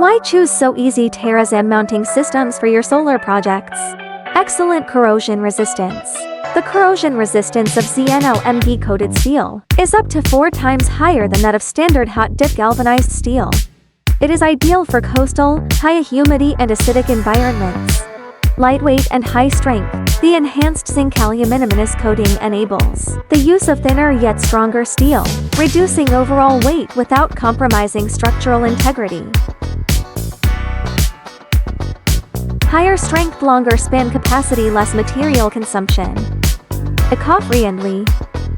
Why choose SOEASY Terra ZAM mounting systems for your solar projects? Excellent corrosion resistance. The corrosion resistance of ZNL coated steel is up to 4 times higher than that of standard hot-dip galvanized steel. It is ideal for coastal, high humidity and acidic environments. Lightweight and high strength, the enhanced zinc aluminous coating enables the use of thinner yet stronger steel, reducing overall weight without compromising structural integrity. Higher strength, longer span capacity, less material consumption. Eco-friendly.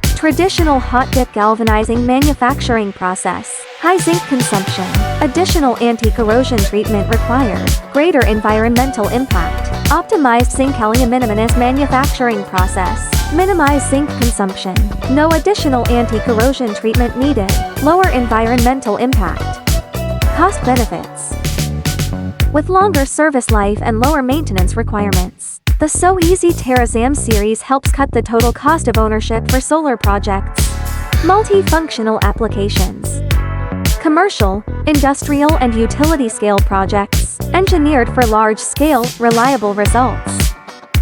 Traditional hot-dip galvanizing manufacturing process. High zinc consumption. Additional anti-corrosion treatment required. Greater environmental impact. Optimized zinc aluminous manufacturing process. Minimize zinc consumption. No additional anti-corrosion treatment needed. Lower environmental impact. Cost benefits. With longer service life and lower maintenance requirements, the SOEASY Terra ZAM series helps cut the total cost of ownership for solar projects. Multifunctional applications. Commercial, industrial and utility scale projects, engineered for large-scale, reliable results.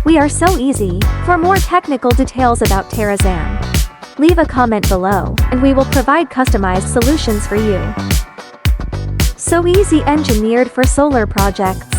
We are SOEASY. For more technical details about Terra ZAM, leave a comment below, and we will provide customized solutions for you. SOEASY, engineered for solar projects.